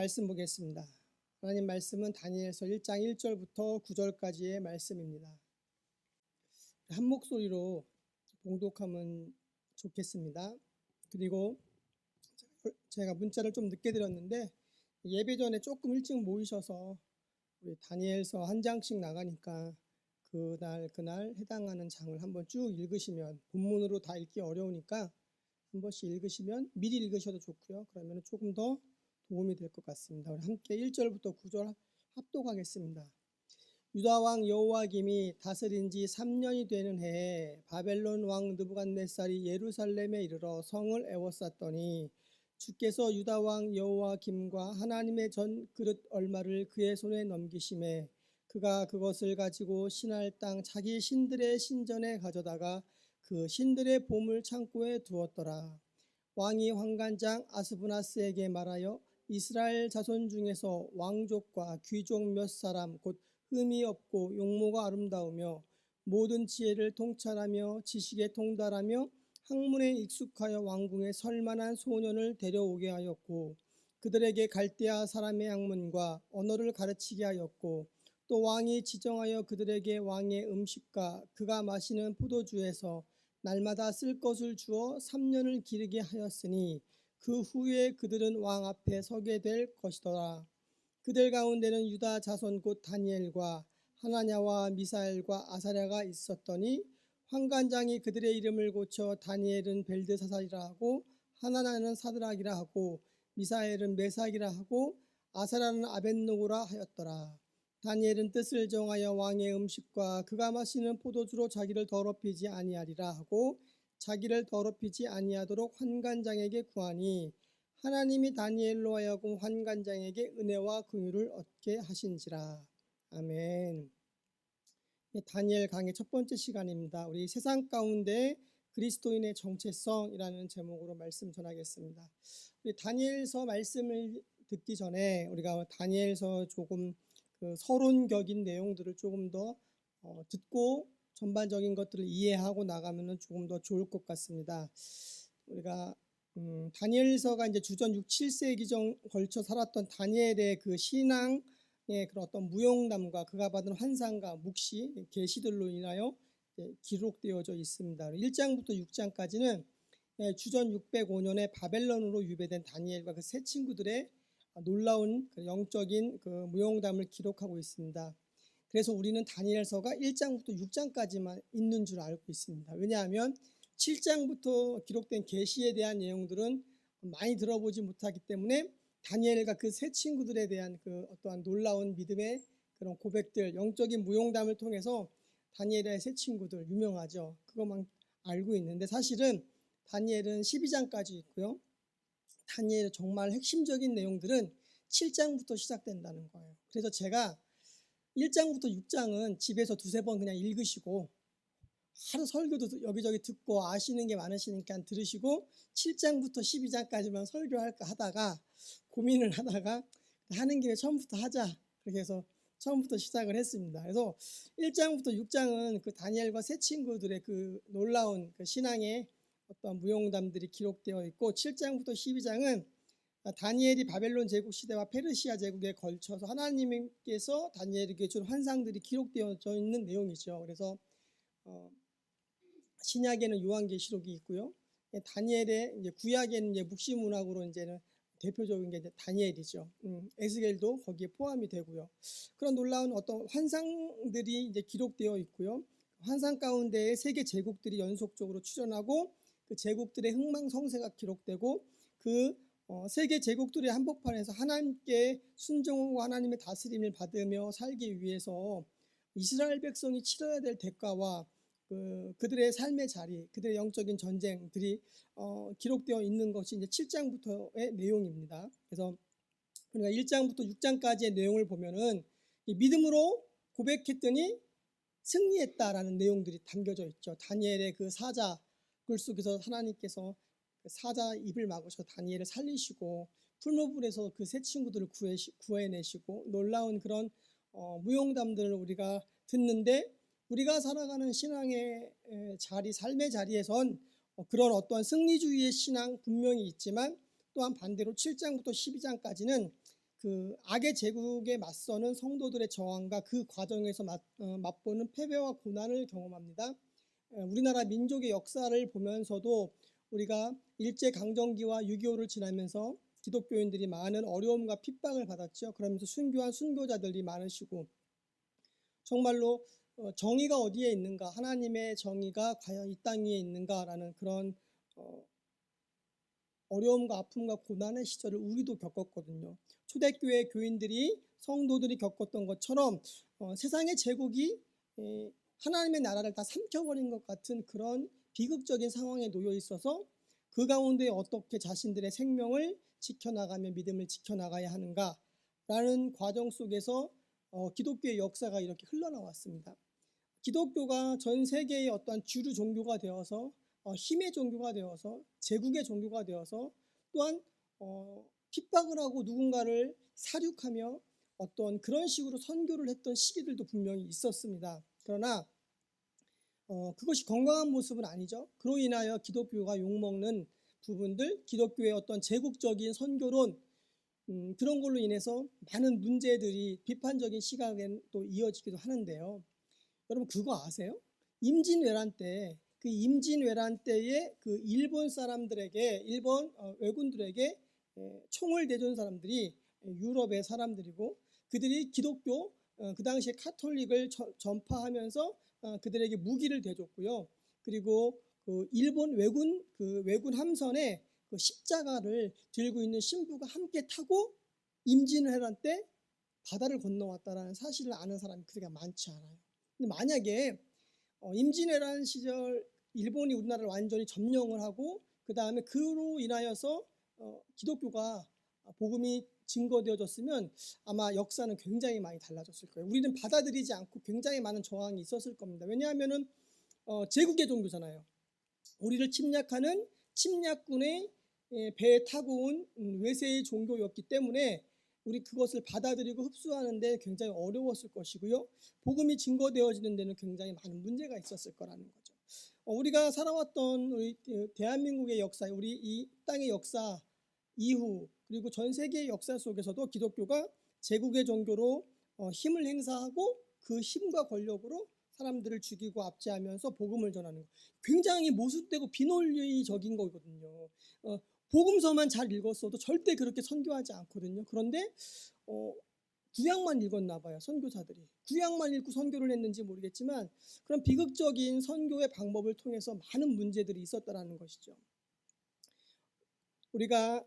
말씀 보겠습니다. 하나님 말씀은 다니엘서 1장 1절부터 9절까지의 말씀입니다. 한 목소리로 봉독하면 좋겠습니다. 그리고 제가 문자를 좀 늦게 드렸는데 예배 전에 조금 일찍 모이셔서 우리 다니엘서 한 장씩 나가니까 그날 해당하는 장을 한번 쭉 읽으시면, 본문으로 다 읽기 어려우니까 한 번씩 읽으시면 미리 읽으셔도 좋고요. 그러면 조금 더 도움이 될 것 같습니다. 우리 함께 1절부터 9절 합독하겠습니다. 유다 왕 여호야김이 다스린 지 3년이 되는 해에 바벨론 왕 느부갓네살이 예루살렘에 이르러 성을 에워쌌더니 주께서 유다 왕 여호야김과 하나님의 전 그릇 얼마를 그의 손에 넘기심에 그가 그것을 가지고 신할 땅 자기 신들의 신전에 가져다가 그 신들의 보물 창고에 두었더라. 왕이 환관장 아스브나스에게 말하여 이스라엘 자손 중에서 왕족과 귀족 몇 사람 곧 흠이 없고 용모가 아름다우며 모든 지혜를 통찰하며 지식에 통달하며 학문에 익숙하여 왕궁에 설 만한 소년을 데려오게 하였고 그들에게 갈대아 사람의 학문과 언어를 가르치게 하였고 또 왕이 지정하여 그들에게 왕의 음식과 그가 마시는 포도주에서 날마다 쓸 것을 주어 3년을 기르게 하였으니 그 후에 그들은 왕 앞에 서게 될 것이더라. 그들 가운데는 유다 자손 곧 다니엘과 하나냐와 미사엘과 아사랴가 있었더니 환관장이 그들의 이름을 고쳐 다니엘은 벨드사살이라 하고 하나냐는 사드락이라 하고 미사엘은 메삭이라 하고 아사랴는 아벳노고라 하였더라. 다니엘은 뜻을 정하여 왕의 음식과 그가 마시는 포도주로 자기를 더럽히지 아니하리라 하고 자기를 더럽히지 아니하도록 환관장에게 구하니 하나님이 다니엘로 하여금 환관장에게 은혜와 긍휼을 얻게 하신지라. 아멘. 다니엘 강의 첫 번째 시간입니다. 우리 세상 가운데 그리스도인의 정체성이라는 제목으로 말씀 전하겠습니다. 우리 다니엘서 말씀을 듣기 전에 우리가 다니엘서 조금 서론격인 내용들을 조금 더 듣고 전반적인 것들을 이해하고 나가면 조금 더 좋을 것 같습니다. 우리가 다니엘서가 이제 주전 6, 7세기 걸쳐 살았던 다니엘의 그 신앙의 그런 어떤 무용담과 그가 받은 환상과 묵시, 계시들로 인하여 기록되어져 있습니다. 1장부터 6장까지는 주전 605년에 바벨론으로 유배된 다니엘과 그 세 친구들의 놀라운 영적인 그 무용담을 기록하고 있습니다. 그래서 우리는 다니엘서가 1장부터 6장까지만 있는 줄 알고 있습니다. 왜냐하면 7장부터 기록된 계시에 대한 내용들은 많이 들어보지 못하기 때문에 다니엘과 그 세 친구들에 대한 그 어떠한 놀라운 믿음의 그런 고백들, 영적인 무용담을 통해서 다니엘의 세 친구들 유명하죠. 그것만 알고 있는데 사실은 다니엘은 12장까지 있고요. 다니엘의 정말 핵심적인 내용들은 7장부터 시작된다는 거예요. 그래서 제가 1장부터 6장은 집에서 두세 번 그냥 읽으시고 하루 설교도 여기저기 듣고 아시는 게 많으시니까 들으시고 7장부터 12장까지만 설교할까 하다가 고민을 하다가 하는 김에 처음부터 하자 그렇게 해서 처음부터 시작을 했습니다. 그래서 1장부터 6장은 그 다니엘과 세 친구들의 그 놀라운 그 신앙의 어떤 무용담들이 기록되어 있고 7장부터 12장은 다니엘이 바벨론 제국 시대와 페르시아 제국에 걸쳐서 하나님께서 다니엘에게 준 환상들이 기록되어져 있는 내용이죠. 그래서 신약에는 요한계시록이 있고요. 다니엘의 이제 구약에는 이제 묵시문학으로 이제는 대표적인 게 이제 다니엘이죠. 에스겔도 거기에 포함이 되고요. 그런 놀라운 어떤 환상들이 이제 기록되어 있고요. 환상 가운데에 세계 제국들이 연속적으로 출현하고 그 제국들의 흥망성쇠가 기록되고 그 세계 제국들의 한복판에서 하나님께 순종하고 하나님의 다스림을 받으며 살기 위해서 이스라엘 백성이 치러야 될 대가와 그들의 삶의 자리, 그들의 영적인 전쟁들이 기록되어 있는 것이 이제 7장부터의 내용입니다. 그래서 우리가 1장부터 6장까지의 내용을 보면은 믿음으로 고백했더니 승리했다라는 내용들이 담겨져 있죠. 다니엘의 그 사자 글 속에서 하나님께서 사자 입을 막으셔 다니엘을 살리시고 풀무불에서 그 세 친구들을 구해내시고 놀라운 그런 무용담들을 우리가 듣는데 우리가 살아가는 신앙의 자리, 삶의 자리에선 그런 어떠한 승리주의의 신앙 분명히 있지만 또한 반대로 7장부터 12장까지는 그 악의 제국에 맞서는 성도들의 저항과 그 과정에서 맛보는 패배와 고난을 경험합니다. 우리나라 민족의 역사를 보면서도 우리가 일제강점기와 6.25를 지나면서 기독교인들이 많은 어려움과 핍박을 받았죠. 그러면서 순교한 순교자들이 많으시고, 정말로 정의가 어디에 있는가, 하나님의 정의가 과연 이 땅 위에 있는가라는 그런 어려움과 아픔과 고난의 시절을 우리도 겪었거든요. 초대교회 교인들이, 성도들이 겪었던 것처럼 세상의 제국이 하나님의 나라를 다 삼켜버린 것 같은 그런 비극적인 상황에 놓여 있어서 그 가운데 어떻게 자신들의 생명을 지켜나가며 믿음을 지켜나가야 하는가라는 과정 속에서 기독교의 역사가 이렇게 흘러나왔습니다. 기독교가 전 세계의 어떠한 주류 종교가 되어서 힘의 종교가 되어서 제국의 종교가 되어서 또한 핍박을 하고 누군가를 사륙하며 어떤 그런 식으로 선교를 했던 시기들도 분명히 있었습니다. 그러나 그것이 건강한 모습은 아니죠. 그로 인하여 기독교가 욕먹는 부분들, 기독교의 어떤 제국적인 선교론, 그런 걸로 인해서 많은 문제들이 비판적인 시각에 또 이어지기도 하는데요. 여러분 그거 아세요? 임진왜란 때, 그 임진왜란 때에 그 일본 사람들에게, 일본 왜군들에게 총을 대준 사람들이 유럽의 사람들이고, 그들이 기독교, 그 당시에 카톨릭을 전파하면서 그들에게 무기를 대줬고요. 그리고 그 일본 왜군 함선에 그 십자가를 들고 있는 신부가 함께 타고 임진왜란 때 바다를 건너왔다라는 사실을 아는 사람이 그렇게 많지 않아요. 근데 만약에 임진왜란 시절 일본이 우리나라를 완전히 점령을 하고 그 다음에 그로 인하여서 기독교가 복음이 증거되어졌으면 아마 역사는 굉장히 많이 달라졌을 거예요. 우리는 받아들이지 않고 굉장히 많은 저항이 있었을 겁니다. 왜냐하면은 제국의 종교잖아요. 우리를 침략하는 침략군의 배에 타고 온 외세의 종교였기 때문에 우리 그것을 받아들이고 흡수하는데 굉장히 어려웠을 것이고요. 복음이 증거되어지는 데는 굉장히 많은 문제가 있었을 거라는 거죠. 우리가 살아왔던 우리 대한민국의 역사, 우리 이 땅의 역사 이후 그리고 전 세계의 역사 속에서도 기독교가 제국의 종교로 힘을 행사하고 그 힘과 권력으로 사람들을 죽이고 압제하면서 복음을 전하는 것, 굉장히 모순되고 비논리적인 거거든요. 복음서만 잘 읽었어도 절대 그렇게 선교하지 않거든요. 그런데 구약만 읽었나 봐요. 선교사들이 구약만 읽고 선교를 했는지 모르겠지만 그런 비극적인 선교의 방법을 통해서 많은 문제들이 있었다라는 것이죠. 우리가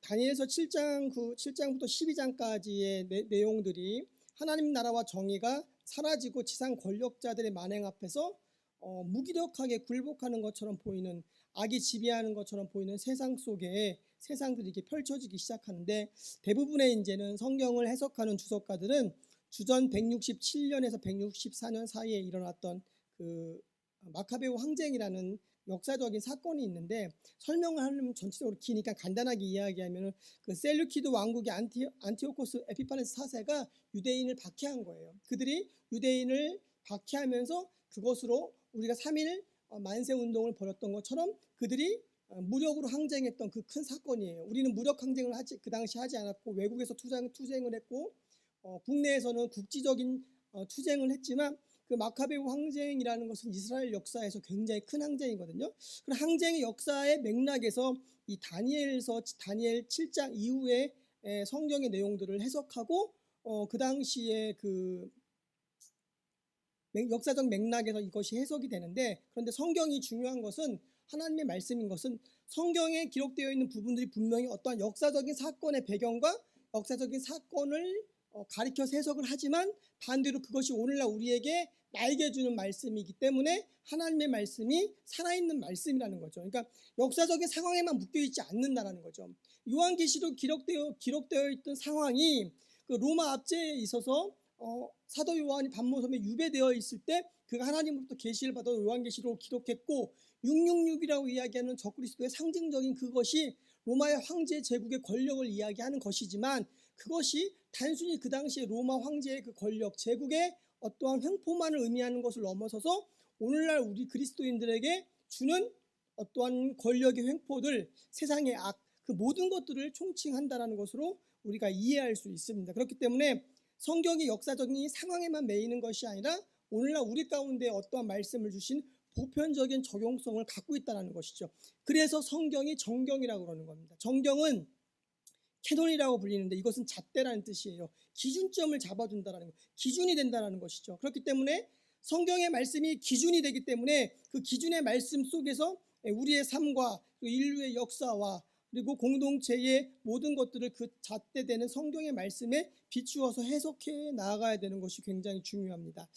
다니엘서 7장부터 12장까지의 내용들이 하나님 나라와 정의가 사라지고 지상 권력자들의 만행 앞에서 무기력하게 굴복하는 것처럼 보이는, 악이 지배하는 것처럼 보이는 세상 속에 세상들이 이렇게 펼쳐지기 시작하는데, 대부분의 이제는 성경을 해석하는 주석가들은 주전 167년에서 164년 사이에 일어났던 그 마카베오 항쟁이라는 역사적인 사건이 있는데, 설명을 하려면 전체적으로 기니까 간단하게 이야기하면 그 셀루키드 왕국의 안티오코스 에피파네스 4세가 유대인을 박해한 거예요. 그들이 유대인을 박해하면서 그것으로 우리가 3일 만세 운동을 벌였던 것처럼 그들이 무력으로 항쟁했던 그 큰 사건이에요. 우리는 무력 항쟁을 그 당시 하지 않았고 외국에서 투쟁을 했고 국내에서는 국지적인 투쟁을 했지만, 그 마카베오 항쟁이라는 것은 이스라엘 역사에서 굉장히 큰 항쟁이거든요. 그 항쟁의 역사의 맥락에서 이 다니엘 7장 이후에 성경의 내용들을 해석하고 그 당시에 그 역사적 맥락에서 이것이 해석이 되는데, 그런데 성경이 중요한 것은, 하나님의 말씀인 것은 성경에 기록되어 있는 부분들이 분명히 어떠한 역사적인 사건의 배경과 역사적인 사건을 가리켜서 해석을 하지만 반대로 그것이 오늘날 우리에게 나에게 주는 말씀이기 때문에 하나님의 말씀이 살아있는 말씀이라는 거죠. 그러니까 역사적인 상황에만 묶여있지 않는다는 거죠. 요한계시록 기록되어 있던 상황이 그 로마 압제에 있어서 사도 요한이 밤모섬에 유배되어 있을 때 그가 하나님으로부터 계시를 받아 요한계시록을 기록했고, 666이라고 이야기하는 적그리스도의 상징적인 그것이 로마의 황제 제국의 권력을 이야기하는 것이지만, 그것이 단순히 그 당시에 로마 황제의 그 권력, 제국의 어떠한 횡포만을 의미하는 것을 넘어서서 오늘날 우리 그리스도인들에게 주는 어떠한 권력의 횡포들, 세상의 악, 그 모든 것들을 총칭한다라는 것으로 우리가 이해할 수 있습니다. 그렇기 때문에 성경이 역사적인 상황에만 매이는 것이 아니라 오늘날 우리 가운데 어떠한 말씀을 주신 보편적인 적용성을 갖고 있다는 것이죠. 그래서 성경이 정경이라고 그러는 겁니다. 정경은 캐논이라고 불리는데 이것은 잣대라는 뜻이에요. 기준점을 잡아준다는 것, 기준이 된다는 것이죠. 그렇기 때문에 성경의 말씀이 기준이 되기 때문에 그 기준의 말씀 속에서 우리의 삶과 인류의 역사와 그리고 공동체의 모든 것들을 그 잣대되는 성경의 말씀에 비추어서 해석해 나아가야 되는 것이 굉장히 중요합니다.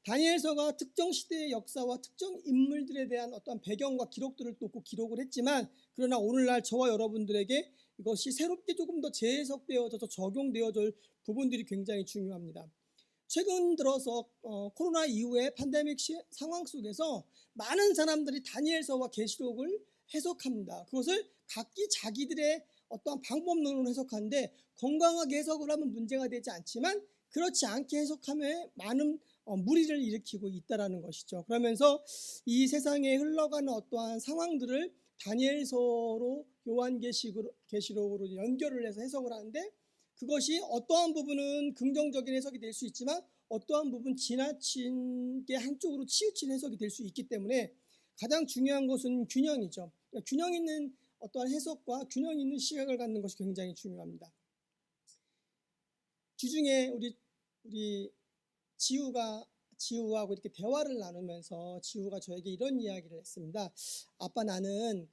다니엘서가 특정 시대의 역사와 특정 인물들에 대한 어떤 배경과 기록들을 또 꼭 기록을 했지만 그러나 오늘날 저와 여러분들에게 이것이 새롭게 조금 더 재해석되어져서 적용되어질 부분들이 굉장히 중요합니다. 최근 들어서 코로나 이후에 팬데믹 상황 속에서 많은 사람들이 다니엘서와 계시록을 해석합니다. 그것을 각기 자기들의 어떠한 방법론으로 해석하는데 건강하게 해석을 하면 문제가 되지 않지만 그렇지 않게 해석하면 많은 무리를 일으키고 있다는 것이죠. 그러면서 이 세상에 흘러가는 어떠한 상황들을 다니엘서로 요한계시록으로 연결을 해서 해석을 하는데 그것이 어떠한 부분은 긍정적인 해석이 될 수 있지만 어떠한 부분 지나친 게 한쪽으로 치우친 해석이 될 수 있기 때문에 가장 중요한 것은 균형이죠. 그러니까 균형 있는 어떠한 해석과 균형 있는 시각을 갖는 것이 굉장히 중요합니다. 주중에 우리 지우하고 이렇게 대화를 나누면서 지우가 저에게 이런 이야기를 했습니다. 아빠, 나는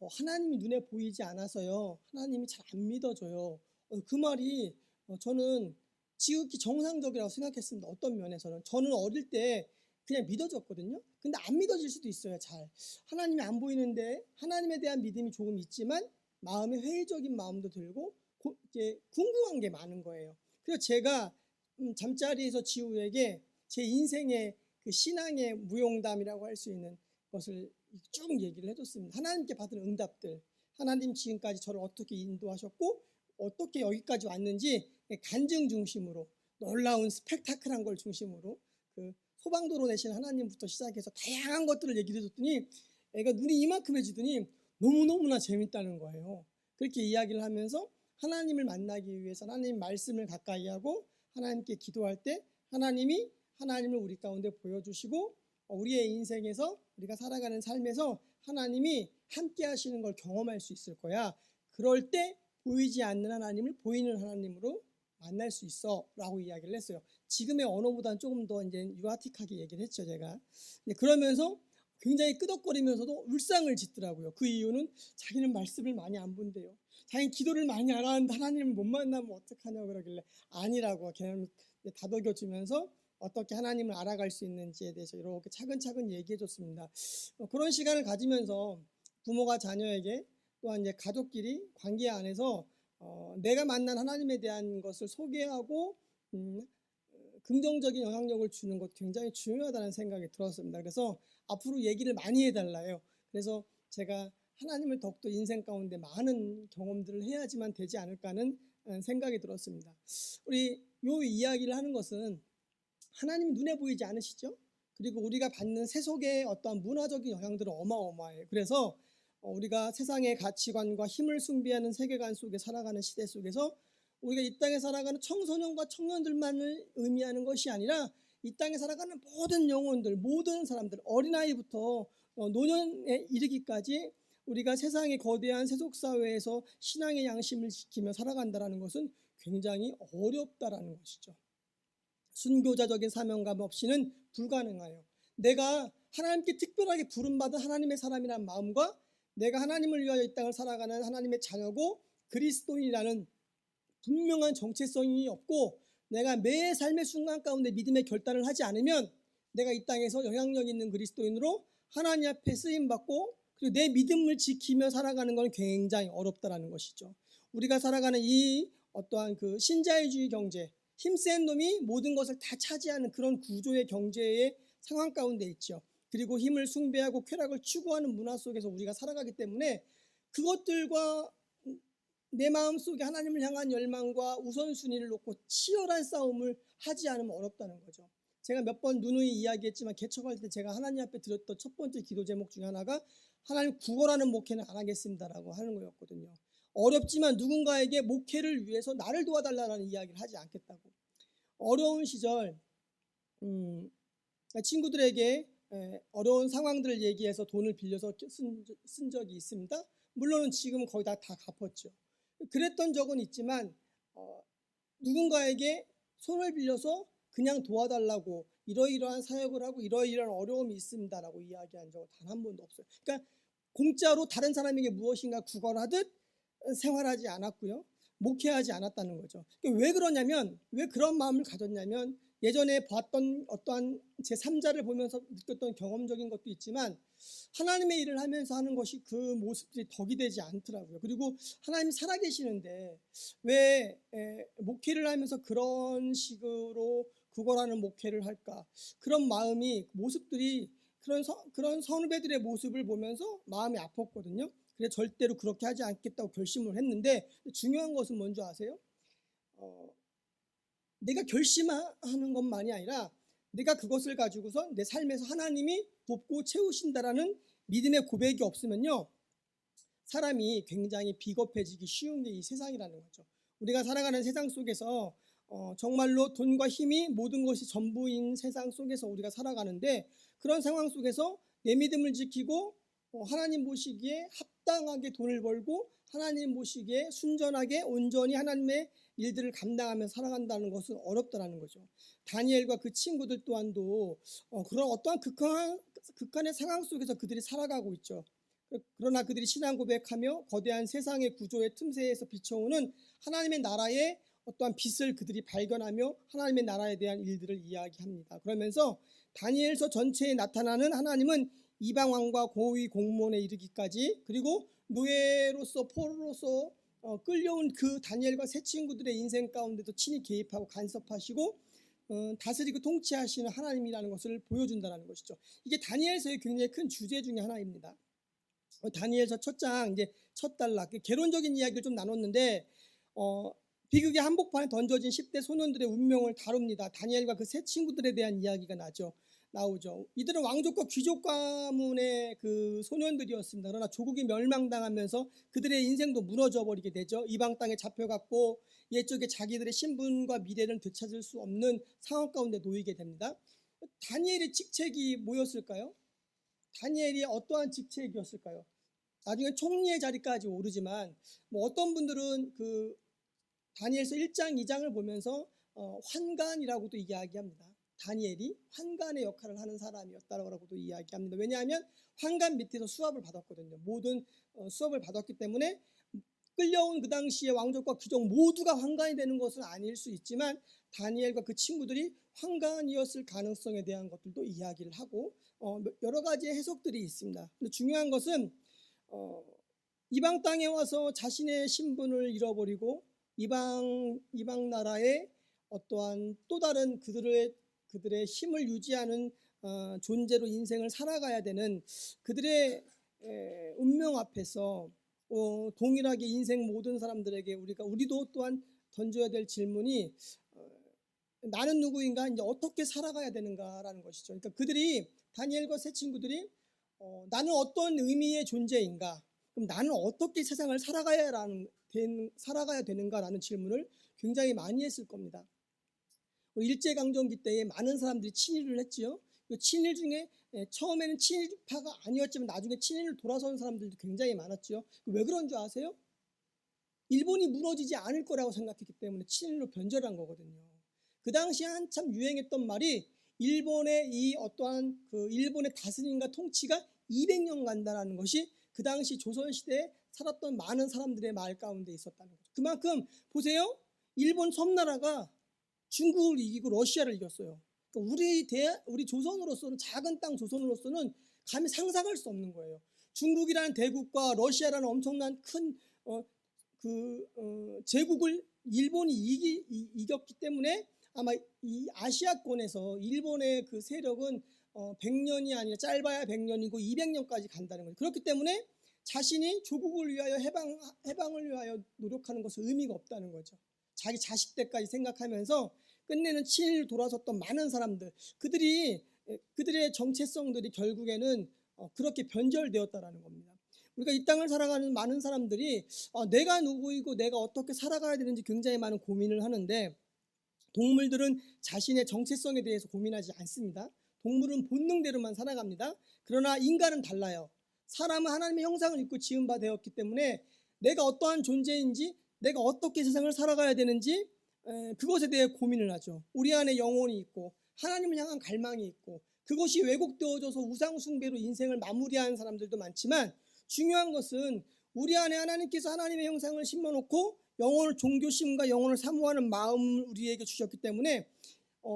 하나님이 눈에 보이지 않아서요. 하나님이 잘 안 믿어져요. 그 말이 저는 지극히 정상적이라고 생각했습니다. 어떤 면에서는 저는 어릴 때 그냥 믿어졌거든요. 근데 안 믿어질 수도 있어요. 잘 하나님이 안 보이는데 하나님에 대한 믿음이 조금 있지만 마음에 회의적인 마음도 들고 이렇게 궁금한 게 많은 거예요. 그래서 제가 잠자리에서 지우에게 제 인생의 그 신앙의 무용담이라고 할 수 있는 것을 쭉 얘기를 해줬습니다. 하나님께 받은 응답들, 하나님 지금까지 저를 어떻게 인도하셨고 어떻게 여기까지 왔는지 간증 중심으로 놀라운 스펙타클한 걸 중심으로 그 소방도로 내신 하나님부터 시작해서 다양한 것들을 얘기해 줬더니 애가 눈이 이만큼해지더니 너무너무나 재밌다는 거예요. 그렇게 이야기를 하면서 하나님을 만나기 위해서 하나님 말씀을 가까이 하고 하나님께 기도할 때 하나님이 하나님을 우리 가운데 보여주시고 우리의 인생에서 우리가 살아가는 삶에서 하나님이 함께 하시는 걸 경험할 수 있을 거야. 그럴 때 보이지 않는 하나님을 보이는 하나님으로 만날 수 있어 라고 이야기를 했어요. 지금의 언어보다는 조금 더 이제 유아틱하게 얘기를 했죠, 제가. 그러면서 굉장히 끄덕거리면서도 울상을 짓더라고요. 그 이유는 자기는 말씀을 많이 안 본대요. 자기는 기도를 많이 안 하는데 하나님을 못 만나면 어떡하냐고 그러길래 아니라고 그냥 다독여주면서 어떻게 하나님을 알아갈 수 있는지에 대해서 이렇게 차근차근 얘기해 줬습니다. 그런 시간을 가지면서 부모가 자녀에게 또한 이제 가족끼리 관계 안에서 내가 만난 하나님에 대한 것을 소개하고 긍정적인 영향력을 주는 것 굉장히 중요하다는 생각이 들었습니다. 그래서 앞으로 얘기를 많이 해달라요. 그래서 제가 하나님을 더욱더 인생 가운데 많은 경험들을 해야지만 되지 않을까 하는 생각이 들었습니다. 우리 요 이야기를 하는 것은 하나님이 눈에 보이지 않으시죠? 그리고 우리가 받는 세속의 어떠한 문화적인 영향들은 어마어마해요. 그래서 우리가 세상의 가치관과 힘을 숭배하는 세계관 속에 살아가는 시대 속에서 우리가 이 땅에 살아가는 청소년과 청년들만을 의미하는 것이 아니라 이 땅에 살아가는 모든 영혼들, 모든 사람들, 어린아이부터 노년에 이르기까지 우리가 세상의 거대한 세속사회에서 신앙의 양심을 지키며 살아간다는 것은 굉장히 어렵다라는 것이죠. 순교자적인 사명감 없이는 불가능해요. 내가 하나님께 특별하게 부름받은 하나님의 사람이라는 마음과 내가 하나님을 위하여 이 땅을 살아가는 하나님의 자녀고 그리스도인이라는 분명한 정체성이 없고 내가 매 삶의 순간 가운데 믿음의 결단을 하지 않으면 내가 이 땅에서 영향력 있는 그리스도인으로 하나님 앞에 쓰임받고 그리고 내 믿음을 지키며 살아가는 건 굉장히 어렵다라는 것이죠. 우리가 살아가는 이 어떠한 그 신자유주의 경제, 힘센 놈이 모든 것을 다 차지하는 그런 구조의 경제의 상황 가운데 있죠. 그리고 힘을 숭배하고 쾌락을 추구하는 문화 속에서 우리가 살아가기 때문에 그것들과 내 마음속에 하나님을 향한 열망과 우선순위를 놓고 치열한 싸움을 하지 않으면 어렵다는 거죠. 제가 몇 번 누누이 이야기했지만 개척할 때 제가 하나님 앞에 드렸던 첫 번째 기도 제목 중에 하나가 하나님 구걸하는 목회는 안 하겠습니다라고 하는 거였거든요. 어렵지만 누군가에게 목회를 위해서 나를 도와달라는 이야기를 하지 않겠다고. 어려운 시절 친구들에게 어려운 상황들을 얘기해서 돈을 빌려서 쓴 적이 있습니다. 물론은 지금은 거의 다 갚았죠. 그랬던 적은 있지만 누군가에게 손을 빌려서 그냥 도와달라고 이러이러한 사역을 하고 이러이러한 어려움이 있습니다라고 이야기한 적은 단 한 번도 없어요. 그러니까 공짜로 다른 사람에게 무엇인가 구걸하듯 생활하지 않았고요. 목회하지 않았다는 거죠. 왜 그러냐면, 왜 그런 마음을 가졌냐면 예전에 봤던 어떠한 제3자를 보면서 느꼈던 경험적인 것도 있지만 하나님의 일을 하면서 하는 것이 그 모습들이 덕이 되지 않더라고요. 그리고 하나님이 살아계시는데 왜 목회를 하면서 그런 식으로 구걸하는 목회를 할까? 그런 마음이 모습들이 그런 선후배들의 모습을 보면서 마음이 아팠거든요. 그래서 절대로 그렇게 하지 않겠다고 결심을 했는데 중요한 것은 뭔지 아세요? 내가 결심하는 것만이 아니라 내가 그것을 가지고서 내 삶에서 하나님이 돕고 채우신다라는 믿음의 고백이 없으면요, 사람이 굉장히 비겁해지기 쉬운 게 이 세상이라는 거죠. 우리가 살아가는 세상 속에서 정말로 돈과 힘이 모든 것이 전부인 세상 속에서 우리가 살아가는데, 그런 상황 속에서 내 믿음을 지키고 하나님 보시기에 합당하게 돈을 벌고 하나님 보시기에 순전하게 온전히 하나님의 일들을 감당하며 살아간다는 것은 어렵다라는 거죠. 다니엘과 그 친구들 또한도 그런 어떠한 극한의 상황 속에서 그들이 살아가고 있죠. 그러나 그들이 신앙 고백하며 거대한 세상의 구조의 틈새에서 비춰오는 하나님의 나라의 어떠한 빛을 그들이 발견하며 하나님의 나라에 대한 일들을 이야기합니다. 그러면서 다니엘서 전체에 나타나는 하나님은 이방 왕과 고위 공무원에 이르기까지, 그리고 노예로서 포로로서 끌려온 그 다니엘과 세 친구들의 인생 가운데도 친히 개입하고 간섭하시고 다스리고 통치하시는 하나님이라는 것을 보여준다는 것이죠. 이게 다니엘서의 굉장히 큰 주제 중에 하나입니다. 다니엘서 첫 장 이제 첫 단락 개론적인 이야기를 좀 나눴는데 비극의 한복판에 던져진 10대 소년들의 운명을 다룹니다. 다니엘과 그 세 친구들에 대한 이야기가 나오죠. 이들은 왕족과 귀족 가문의 그 소년들이었습니다. 그러나 조국이 멸망당하면서 그들의 인생도 무너져 버리게 되죠. 이방 땅에 잡혀갔고 옛적에 자기들의 신분과 미래를 되찾을 수 없는 상황 가운데 놓이게 됩니다. 다니엘의 직책이 뭐였을까요? 다니엘이 어떠한 직책이었을까요? 나중에 총리의 자리까지 오르지만 어떤 분들은 그 다니엘서 1장 2장을 보면서 환관이라고도 이야기합니다. 다니엘이 환관의 역할을 하는 사람이었다라고도 이야기합니다. 왜냐하면 환관 밑에서 수업을 받았거든요. 모든 수업을 받았기 때문에 끌려온 그 당시에 왕족과 귀족 모두가 환관이 되는 것은 아닐 수 있지만 다니엘과 그 친구들이 환관이었을 가능성에 대한 것들도 이야기를 하고 여러 가지의 해석들이 있습니다. 근데 중요한 것은 이방 땅에 와서 자신의 신분을 잃어버리고 이방 나라의 어떠한 또 다른 그들의 힘을 유지하는 존재로 인생을 살아가야 되는 그들의 운명 앞에서 동일하게 인생 모든 사람들에게 우리도 또한 던져야 될 질문이 나는 누구인가, 이제 어떻게 살아가야 되는가라는 것이죠. 그러니까 그들이 다니엘과 세 친구들이 나는 어떤 의미의 존재인가, 그럼 나는 어떻게 세상을 살아가야 되는가라는 질문을 굉장히 많이 했을 겁니다. 일제강점기 때에 많은 사람들이 친일을 했지요. 그 친일 중에 처음에는 친일파가 아니었지만 나중에 친일을 돌아선 사람들도 굉장히 많았지요. 왜 그런 줄 아세요? 일본이 무너지지 않을 거라고 생각했기 때문에 친일로 변절한 거거든요. 그 당시에 한참 유행했던 말이 일본의 이 어떠한 그 일본의 다스림과 통치가 200년 간다라는 것이 그 당시 조선시대에 살았던 많은 사람들의 말 가운데 있었다는 거죠. 그만큼 보세요. 일본 섬나라가 중국을 이기고 러시아를 이겼어요. 그러니까 우리 조선으로서는, 작은 땅 조선으로서는 감히 상상할 수 없는 거예요. 중국이라는 대국과 러시아라는 엄청난 큰 제국을 일본이 이겼기 때문에 아마 이 아시아권에서 일본의 그 세력은 100년이 아니라 짧아야 100년이고 200년까지 간다는 거죠. 그렇기 때문에 자신이 조국을 위하여 해방을 위하여 노력하는 것은 의미가 없다는 거죠. 자기 자식 때까지 생각하면서 끝내는 친일 돌아섰던 많은 사람들, 그들의 정체성들이 결국에는 그렇게 변절되었다라는 겁니다. 우리가 이 땅을 살아가는 많은 사람들이 내가 누구이고 내가 어떻게 살아가야 되는지 굉장히 많은 고민을 하는데, 동물들은 자신의 정체성에 대해서 고민하지 않습니다. 동물은 본능대로만 살아갑니다. 그러나 인간은 달라요. 사람은 하나님의 형상을 입고 지은 바 되었기 때문에 내가 어떠한 존재인지, 내가 어떻게 세상을 살아가야 되는지 그것에 대해 고민을 하죠. 우리 안에 영혼이 있고 하나님을 향한 갈망이 있고, 그것이 왜곡되어져서 우상 숭배로 인생을 마무리하는 사람들도 많지만, 중요한 것은 우리 안에 하나님께서 하나님의 형상을 심어놓고 영혼을, 종교심과 영혼을 사모하는 마음을 우리에게 주셨기 때문에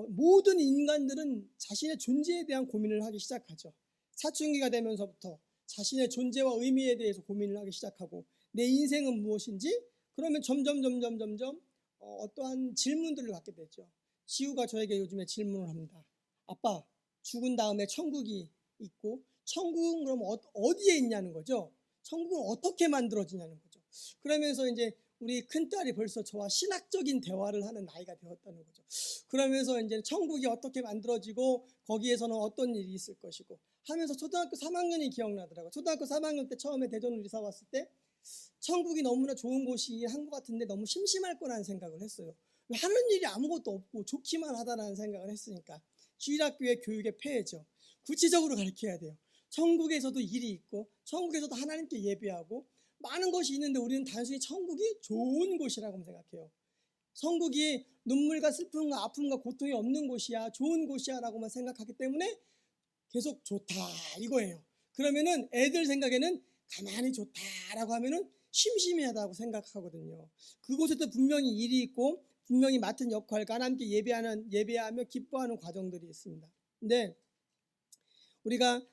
모든 인간들은 자신의 존재에 대한 고민을 하기 시작하죠. 사춘기가 되면서부터 자신의 존재와 의미에 대해서 고민을 하기 시작하고, 내 인생은 무엇인지, 그러면 점점 어떠한 질문들을 갖게 되죠. 지우가 저에게 요즘에 질문을 합니다. 아빠, 죽은 다음에 천국이 있고, 천국은 그럼 어디에 있냐는 거죠. 천국은 어떻게 만들어지냐는 거죠. 그러면서 이제 우리 큰딸이 벌써 저와 신학적인 대화를 하는 나이가 되었다는 거죠. 그러면서 이제 천국이 어떻게 만들어지고 거기에서는 어떤 일이 있을 것이고 하면서, 초등학교 3학년이 기억나더라고요. 초등학교 3학년 때 처음에 대전으로 이사 왔을 때 천국이 너무나 좋은 곳이 한 것 같은데 너무 심심할 거라는 생각을 했어요. 하는 일이 아무것도 없고 좋기만 하다라는 생각을 했으니까. 주일학교의 교육의 폐해죠. 구체적으로 가르쳐야 돼요. 천국에서도 일이 있고 천국에서도 하나님께 예배하고 많은 것이 있는데, 우리는 단순히 천국이 좋은 곳이라고 생각해요. 천국이 눈물과 슬픔과 아픔과 고통이 없는 곳이야, 좋은 곳이야 라고만 생각하기 때문에 계속 좋다 이거예요. 그러면은 애들 생각에는 가만히 좋다라고 하면은 심심하다고 생각하거든요. 그곳에도 분명히 일이 있고 분명히 맡은 역할과 하나님께 예배하며 기뻐하는 과정들이 있습니다. 근데 우리가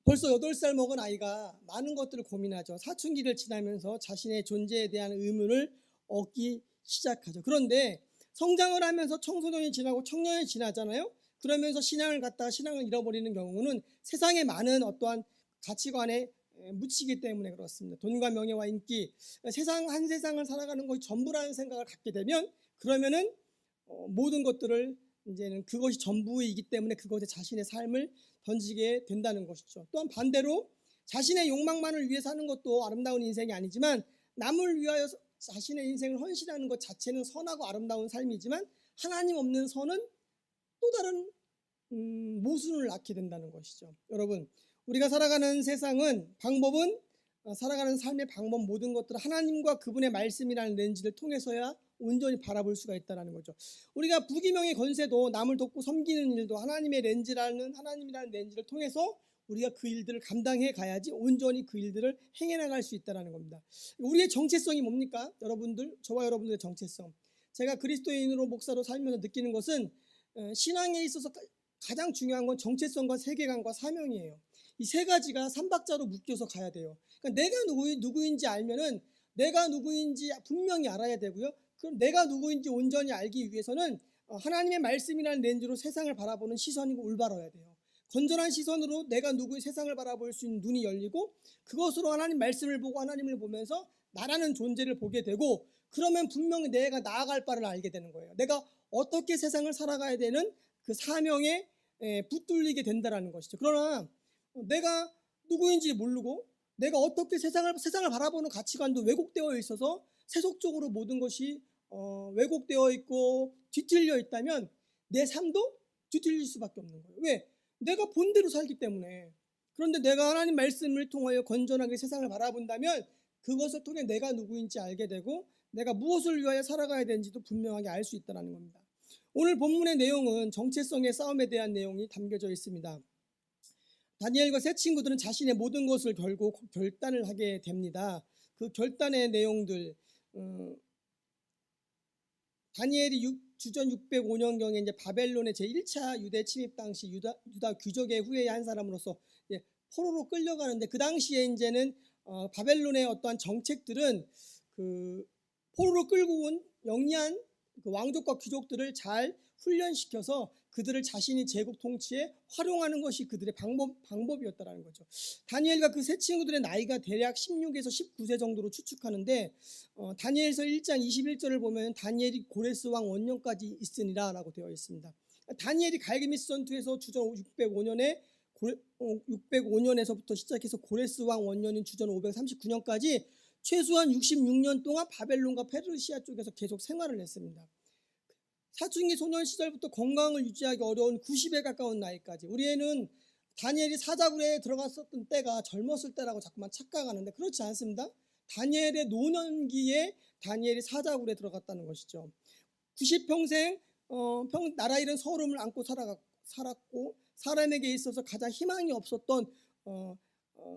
벌써 8살 먹은 아이가 많은 것들을 고민하죠. 사춘기를 지나면서 자신의 존재에 대한 의문을 얻기 시작하죠. 그런데 성장을 하면서 청소년이 지나고 청년이 지나잖아요. 그러면서 신앙을 갖다가 신앙을 잃어버리는 경우는 세상에 많은 어떠한 가치관에 묻히기 때문에 그렇습니다. 돈과 명예와 인기, 한 세상을 살아가는 것이 전부라는 생각을 갖게 되면, 그러면은 모든 것들을 이제는 그것이 전부이기 때문에 그것에 자신의 삶을 던지게 된다는 것이죠. 또한 반대로 자신의 욕망만을 위해 사는 것도 아름다운 인생이 아니지만, 남을 위하여 자신의 인생을 헌신하는 것 자체는 선하고 아름다운 삶이지만, 하나님 없는 선은 또 다른 모순을 낳게 된다는 것이죠. 여러분, 우리가 살아가는 세상은 살아가는 삶의 방법, 모든 것들을 하나님과 그분의 말씀이라는 렌즈를 통해서야 온전히 바라볼 수가 있다는 거죠. 우리가 부귀명예 권세도 남을 돕고 섬기는 일도 하나님이라는 렌즈를 통해서 우리가 그 일들을 감당해 가야지 온전히 그 일들을 행해 나갈 수 있다는 겁니다. 우리의 정체성이 뭡니까? 저와 여러분들의 정체성. 제가 그리스도인으로 목사로 살면서 느끼는 것은, 신앙에 있어서 가장 중요한 건 정체성과 세계관과 사명이에요. 이 세 가지가 삼박자로 묶여서 가야 돼요. 그러니까 내가 누구인지 알면은 내가 누구인지 분명히 알아야 되고요. 그럼 내가 누구인지 온전히 알기 위해서는 하나님의 말씀이라는 렌즈로 세상을 바라보는 시선이 올바라야 돼요. 건전한 시선으로 내가 누구의 세상을 바라볼 수 있는 눈이 열리고, 그것으로 하나님 말씀을 보고 하나님을 보면서 나라는 존재를 보게 되고, 그러면 분명히 내가 나아갈 바를 알게 되는 거예요. 내가 어떻게 세상을 살아가야 되는 그 사명에 붙들리게 된다는 것이죠. 그러나 내가 누구인지 모르고 내가 어떻게 세상을 바라보는 가치관도 왜곡되어 있어서 세속적으로 모든 것이 왜곡되어 있고 뒤틀려 있다면 내 삶도 뒤틀릴 수밖에 없는 거예요. 왜? 내가 본대로 살기 때문에. 그런데 내가 하나님 말씀을 통하여 건전하게 세상을 바라본다면 그것을 통해 내가 누구인지 알게 되고 내가 무엇을 위하여 살아가야 되는지도 분명하게 알 수 있다는 겁니다. 오늘 본문의 내용은 정체성의 싸움에 대한 내용이 담겨져 있습니다. 다니엘과 세 친구들은 자신의 모든 것을 걸고 결단을 하게 됩니다. 그 결단의 내용들, 다니엘이 주전 605년경에 이제 바벨론의 제1차 유대 침입 당시 유다 귀족의 후예의 한 사람으로서 포로로 끌려가는데, 그 당시에 이제는 바벨론의 어떠한 정책들은 그 포로로 끌고 온 영리한 그 왕족과 귀족들을 잘 훈련시켜서 그들을 자신이 제국 통치에 활용하는 것이 그들의 방법이었다라는 거죠. 다니엘과 그 세 친구들의 나이가 대략 16에서 19세 정도로 추측하는데, 다니엘서 1장 21절을 보면 다니엘이 고레스 왕 원년까지 있으니라 라고 되어 있습니다. 다니엘이 갈그미스 전투에서 주전 605년에 605년에서부터 시작해서 고레스 왕 원년인 주전 539년까지 최소한 66년 동안 바벨론과 페르시아 쪽에서 계속 생활을 했습니다. 사춘기 소년 시절부터 건강을 유지하기 어려운 90에 가까운 나이까지. 우리 애는 다니엘이 사자굴에 들어갔었던 때가 젊었을 때라고 자꾸만 착각하는데 그렇지 않습니다. 다니엘의 노년기에 다니엘이 사자굴에 들어갔다는 것이죠. 90평생 나라 잃은 서름을 안고 살았고 사람에게 있어서 가장 희망이 없었던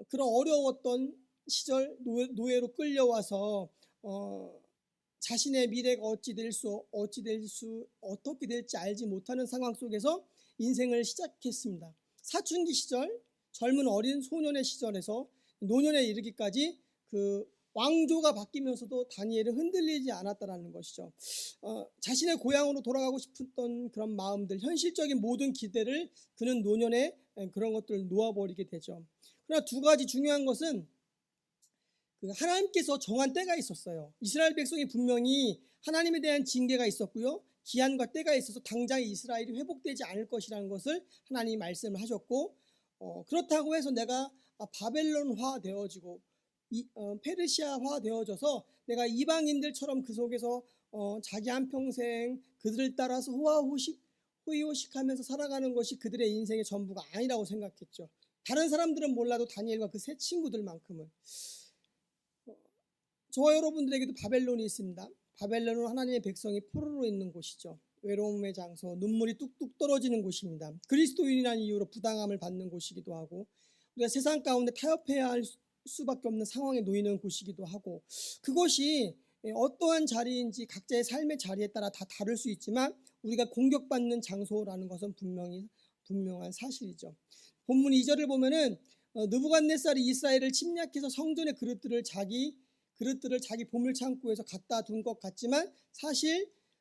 그런 어려웠던 시절 노예로 끌려와서 자신의 미래가 어떻게 될지 알지 못하는 상황 속에서 인생을 시작했습니다. 사춘기 시절, 젊은 어린 소년의 시절에서 노년에 이르기까지 그 왕조가 바뀌면서도 다니엘은 흔들리지 않았다는 것이죠. 자신의 고향으로 돌아가고 싶었던 그런 마음들, 현실적인 모든 기대를 그는 노년에 그런 것들을 놓아버리게 되죠. 그러나 두 가지 중요한 것은 하나님께서 정한 때가 있었어요. 이스라엘 백성이 분명히 하나님에 대한 징계가 있었고요. 기한과 때가 있어서 당장 이스라엘이 회복되지 않을 것이라는 것을 하나님이 말씀을 하셨고, 그렇다고 해서 내가 바벨론화 되어지고 페르시아화 되어져서 내가 이방인들처럼 그 속에서 자기 한평생 그들을 따라서 호의호식하면서 살아가는 것이 그들의 인생의 전부가 아니라고 생각했죠. 다른 사람들은 몰라도 다니엘과 그 세 친구들만큼은. 저와 여러분들에게도 바벨론이 있습니다. 바벨론은 하나님의 백성이 포로로 있는 곳이죠. 외로움의 장소, 눈물이 뚝뚝 떨어지는 곳입니다. 그리스도인이라는 이유로 부당함을 받는 곳이기도 하고 우리가 세상 가운데 타협해야 할 수밖에 없는 상황에 놓이는 곳이기도 하고, 그것이 어떠한 자리인지 각자의 삶의 자리에 따라 다 다를 수 있지만 우리가 공격받는 장소라는 것은 분명한 사실이죠. 본문 2절을 보면은 느부갓네살이 이스라엘을 침략해서 성전의 그릇들을 자기 보물 창고에서 갖다 둔 것 같지만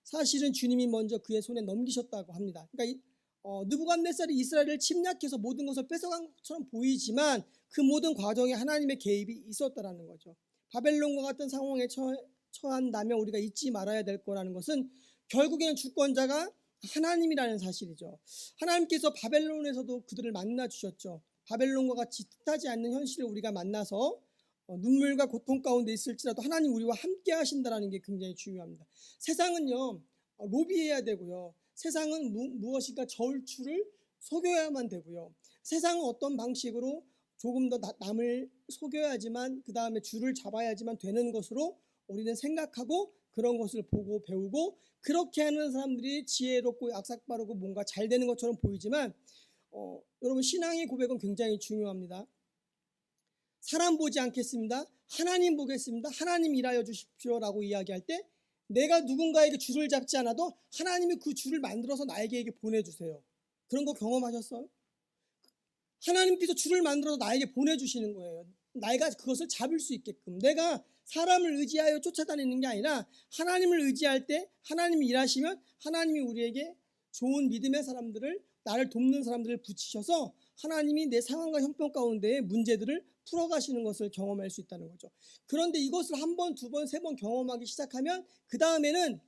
사실은 주님이 먼저 그의 손에 넘기셨다고 합니다. 그러니까 느부갓네살이 이스라엘을 침략해서 모든 것을 뺏어간 것처럼 보이지만 그 모든 과정에 하나님의 개입이 있었다라는 거죠. 바벨론과 같은 상황에 처한다면 우리가 잊지 말아야 될 거라는 것은 결국에는 주권자가 하나님이라는 사실이죠. 하나님께서 바벨론에서도 그들을 만나 주셨죠. 바벨론과 같이 뜻하지 않는 현실을 우리가 만나서 눈물과 고통 가운데 있을지라도 하나님 우리와 함께 하신다는 게 굉장히 중요합니다. 세상은요, 로비해야 되고요. 세상은 무엇인가 저울추를 속여야만 되고요. 세상은 어떤 방식으로 조금 더 남을 속여야지만 그 다음에 줄을 잡아야지만 되는 것으로 우리는 생각하고 그런 것을 보고 배우고, 그렇게 하는 사람들이 지혜롭고 악삭빠르고 뭔가 잘 되는 것처럼 보이지만 여러분, 신앙의 고백은 굉장히 중요합니다. 사람 보지 않겠습니다. 하나님 보겠습니다. 하나님 일하여 주십시오라고 이야기할 때 내가 누군가에게 줄을 잡지 않아도 하나님이 그 줄을 만들어서 나에게 보내주세요. 그런 거 경험하셨어요? 하나님께서 줄을 만들어서 나에게 보내주시는 거예요. 내가 그것을 잡을 수 있게끔. 내가 사람을 의지하여 쫓아다니는 게 아니라 하나님을 의지할 때 하나님이 일하시면 하나님이 우리에게 좋은 믿음의 사람들을, 나를 돕는 사람들을 붙이셔서 하나님이 내 상황과 형편 가운데의 문제들을 풀어가시는 것을 경험할 수 있다는 거죠. 그런데 이것을 한 번, 두 번, 세 번 경험하기 시작하면 그 다음엔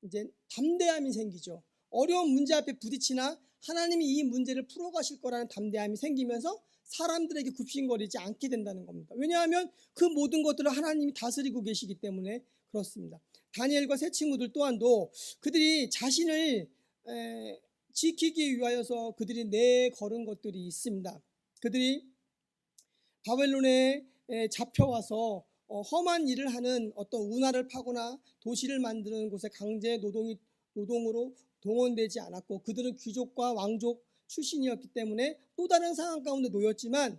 이제 담대함이 생기죠. 어려운 문제 앞에 부딪히나 하나님이 이 문제를 풀어가실 거라는 담대함이 생기면서 사람들에게 굽신거리지 않게 된다는 겁니다. 왜냐하면 그 모든 것들을 하나님이 다스리고 계시기 때문에 그렇습니다. 다니엘과 세 친구들 또한도 그들이 자신을 지키기 위하여서 그들이 내걸은 것들이 있습니다. 그들이 바벨론에 잡혀와서 험한 일을 하는 어떤 운하를 파거나 도시를 만드는 곳에 강제 노동으로 동원되지 않았고, 그들은 귀족과 왕족 출신이었기 때문에 또 다른 상황 가운데 놓였지만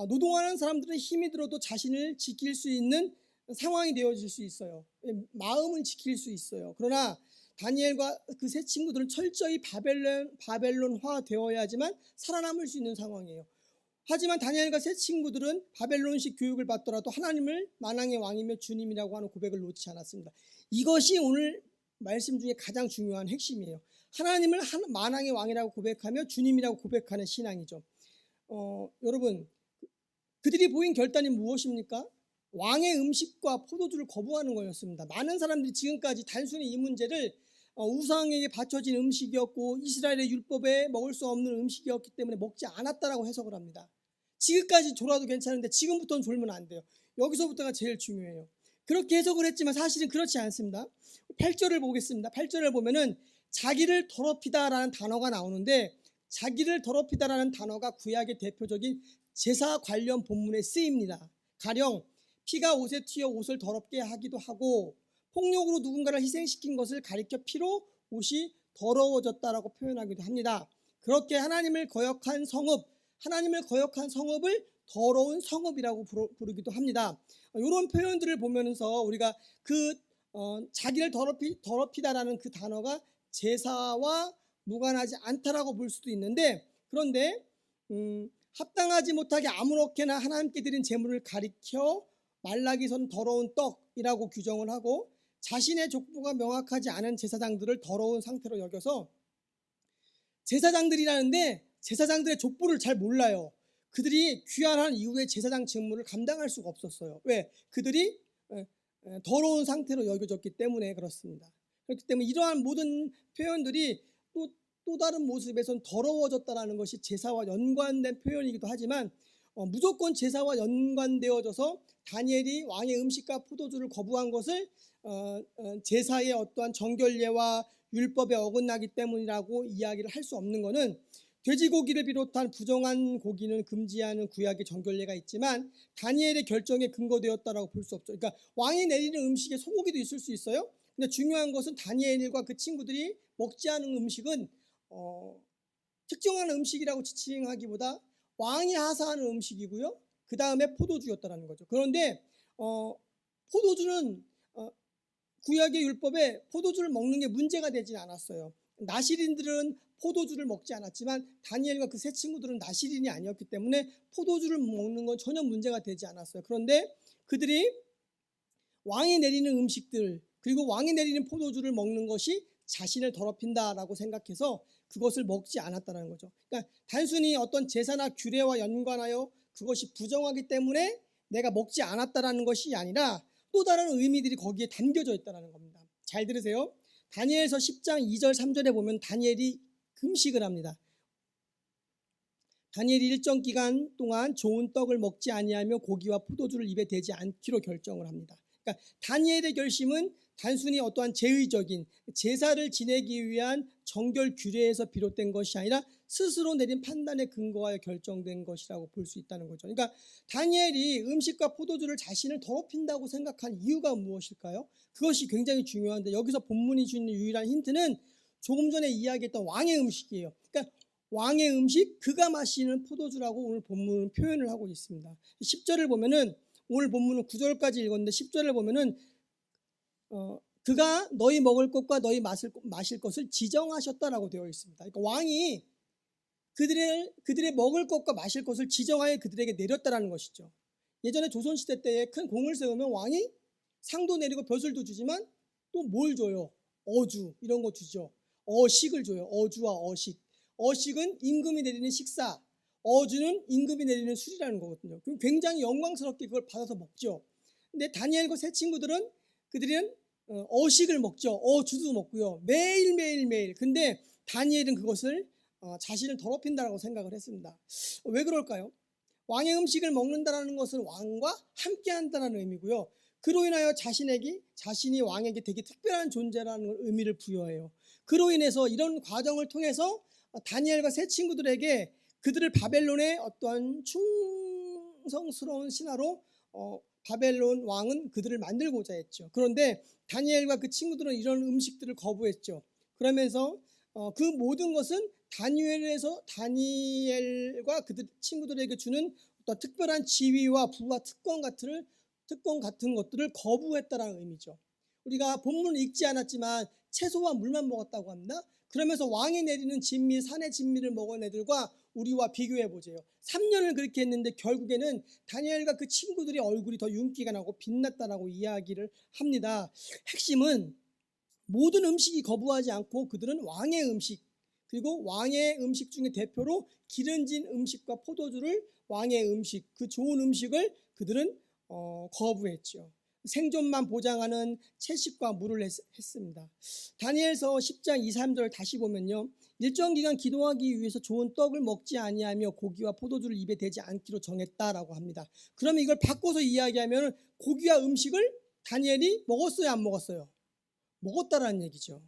노동하는 사람들은 힘이 들어도 자신을 지킬 수 있는 상황이 되어질 수 있어요. 마음을 지킬 수 있어요. 그러나 다니엘과 그 세 친구들은 철저히 바벨론화 되어야지만 살아남을 수 있는 상황이에요. 하지만 다니엘과 세 친구들은 바벨론식 교육을 받더라도 하나님을 만왕의 왕이며 주님이라고 하는 고백을 놓지 않았습니다. 이것이 오늘 말씀 중에 가장 중요한 핵심이에요. 하나님을 만왕의 왕이라고 고백하며 주님이라고 고백하는 신앙이죠. 여러분, 그들이 보인 결단이 무엇입니까? 왕의 음식과 포도주를 거부하는 거였습니다. 많은 사람들이 지금까지 단순히 이 문제를 우상에게 바쳐진 음식이었고 이스라엘의 율법에 먹을 수 없는 음식이었기 때문에 먹지 않았다라고 해석을 합니다. 지금까지 졸아도 괜찮은데 지금부터는 졸면 안 돼요. 여기서부터가 제일 중요해요. 그렇게 해석을 했지만 사실은 그렇지 않습니다. 8절을 보겠습니다. 8절을 보면은 자기를 더럽히다라는 단어가 나오는데 자기를 더럽히다라는 단어가 구약의 대표적인 제사 관련 본문에 쓰입니다. 가령 피가 옷에 튀어 옷을 더럽게 하기도 하고 폭력으로 누군가를 희생시킨 것을 가리켜 피로 옷이 더러워졌다라고 표현하기도 합니다. 그렇게 하나님을 거역한 성읍을 더러운 성읍이라고 부르기도 합니다. 이런 표현들을 보면서 우리가 자기를 더럽히다라는 그 단어가 제사와 무관하지 않다라고 볼 수도 있는데, 그런데 합당하지 못하게 아무렇게나 하나님께 드린 제물을 가리켜 말라기선 더러운 떡이라고 규정을 하고 자신의 족보가 명확하지 않은 제사장들을 더러운 상태로 여겨서 제사장들이라는데 제사장들의 족보를 잘 몰라요. 그들이 귀환한 이후에 제사장 직무를 감당할 수가 없었어요. 왜? 그들이 더러운 상태로 여겨졌기 때문에 그렇습니다. 그렇기 때문에 이러한 모든 표현들이 또 다른 모습에선 더러워졌다는 것이 제사와 연관된 표현이기도 하지만 무조건 제사와 연관되어져서 다니엘이 왕의 음식과 포도주를 거부한 것을 제사의 어떠한 정결례와 율법에 어긋나기 때문이라고 이야기를 할 수 없는 것은 돼지고기를 비롯한 부정한 고기는 금지하는 구약의 정결례가 있지만 다니엘의 결정에 근거되었다라고 볼 수 없죠. 그러니까 왕이 내리는 음식에 소고기도 있을 수 있어요. 근데 중요한 것은 다니엘과 그 친구들이 먹지 않은 음식은 특정한 음식이라고 지칭하기보다 왕이 하사하는 음식이고요. 그 다음에 포도주였다라는 거죠. 그런데 포도주는 구약의 율법에 포도주를 먹는 게 문제가 되지 않았어요. 나시린들은 포도주를 먹지 않았지만 다니엘과 그 세 친구들은 나시린이 아니었기 때문에 포도주를 먹는 건 전혀 문제가 되지 않았어요. 그런데 그들이 왕이 내리는 음식들 그리고 왕이 내리는 포도주를 먹는 것이 자신을 더럽힌다라고 생각해서 그것을 먹지 않았다는 거죠. 그러니까 단순히 어떤 제사나 규례와 연관하여 그것이 부정하기 때문에 내가 먹지 않았다라는 것이 아니라 또 다른 의미들이 거기에 담겨져 있다는 겁니다. 잘 들으세요. 다니엘서 10장 2절 3절에 보면 다니엘이 금식을 합니다. 다니엘이 일정 기간 동안 좋은 떡을 먹지 아니하며 고기와 포도주를 입에 대지 않기로 결정을 합니다. 그러니까 다니엘의 결심은 단순히 어떠한 제의적인 제사를 지내기 위한 정결 규례에서 비롯된 것이 아니라 스스로 내린 판단에 근거하여 결정된 것이라고 볼 수 있다는 거죠. 그러니까 다니엘이 음식과 포도주를 자신을 더럽힌다고 생각한 이유가 무엇일까요? 그것이 굉장히 중요한데 여기서 본문이 주는 유일한 힌트는 조금 전에 이야기했던 왕의 음식이에요. 그러니까 왕의 음식, 그가 마시는 포도주라고 오늘 본문은 표현을 하고 있습니다. 10절을 보면은 오늘 본문은 9절까지 읽었는데 10절을 보면은 그가 너희 먹을 것과 너희 마실 것을 지정하셨다라고 되어 있습니다. 그러니까 왕이 그들의 먹을 것과 마실 것을 지정하여 그들에게 내렸다라는 것이죠. 예전에 조선시대 때에 큰 공을 세우면 왕이 상도 내리고 벼슬도 주지만 또 뭘 줘요? 어주 이런 거 주죠. 어식을 줘요. 어주와 어식. 어식은 임금이 내리는 식사, 어주는 임금이 내리는 술이라는 거거든요. 그럼 굉장히 영광스럽게 그걸 받아서 먹죠. 근데 다니엘과 세 친구들은 그들은 어식을 먹죠. 어주도 먹고요. 매일. 근데 다니엘은 그것을 자신을 더럽힌다라고 생각을 했습니다. 왜 그럴까요? 왕의 음식을 먹는다는 것은 왕과 함께 한다는 의미고요. 그로 인하여 자신이 왕에게 되게 특별한 존재라는 의미를 부여해요. 그로 인해서 이런 과정을 통해서 다니엘과 세 친구들에게 그들을 바벨론의 어떠한 충성스러운 신하로 바벨론 왕은 그들을 만들고자 했죠. 그런데 다니엘과 그 친구들은 이런 음식들을 거부했죠. 그러면서 그 모든 것은 다니엘과 그들 친구들에게 주는 어떤 특별한 지위와 부와 특권 같은 것들을 거부했다라는 의미죠. 우리가 본문을 읽지 않았지만 채소와 물만 먹었다고 합니다. 그러면서 왕이 내리는 진미, 산의 진미를 먹은 애들과 우리와 비교해 보세요. 3년을 그렇게 했는데 결국에는 다니엘과 그 친구들의 얼굴이 더 윤기가 나고 빛났다라고 이야기를 합니다. 핵심은 모든 음식이 거부하지 않고 그들은 왕의 음식, 그리고 왕의 음식 중에 대표로 기름진 음식과 포도주를 왕의 음식, 그 좋은 음식을 그들은 거부했죠. 생존만 보장하는 채식과 물을 했습니다. 다니엘서 10장 2, 3절 다시 보면요. 일정 기간 기도하기 위해서 좋은 떡을 먹지 아니하며 고기와 포도주를 입에 대지 않기로 정했다라고 합니다. 그러면 이걸 바꿔서 이야기하면 고기와 음식을 다니엘이 먹었어요, 안 먹었어요? 먹었다라는 얘기죠.